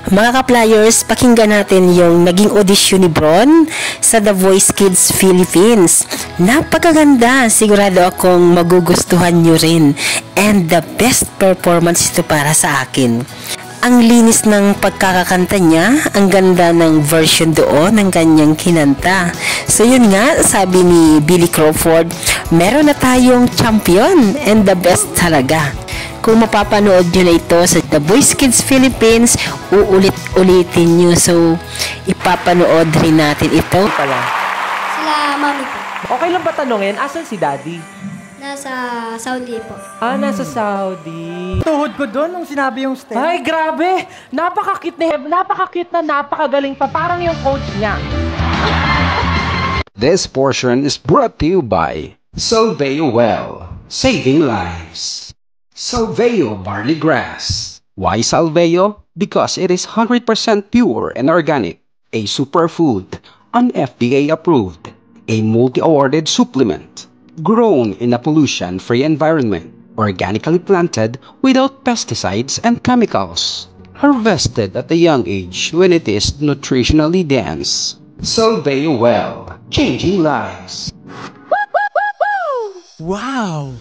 Mga ka-flyers, pakinggan natin yung naging audition ni Bron sa The Voice Kids Philippines. Napakaganda, sigurado akong magugustuhan nyo rin. And the best performance ito para sa akin. Ang linis ng pagkakakanta niya, ang ganda ng version doon ng kanyang kinanta. So yun nga, sabi ni Billy Crawford, meron na tayong champion and the best talaga. Kung mapapanood nyo na ito sa The Voice Kids Philippines, uulit-ulitin nyo. So, ipapanood rin natin ito. Sila mami po. Okay lang ba tanongin, asan si daddy? Nasa Saudi po. Nasa Saudi. Tuhod ko doon nung sinabi yung step. Ay, grabe! Napaka-cute na napakagaling pa. Parang yung coach niya. This portion is brought to you by Solveo Well, saving lives. Solveo Barley Grass. Why Solveo? Because it is 100% pure and organic, a superfood, an FDA approved, a multi-awarded supplement, grown in a pollution-free environment, organically planted without pesticides and chemicals, harvested at a young age when it is nutritionally dense. Solveo Well, changing lives. Wow!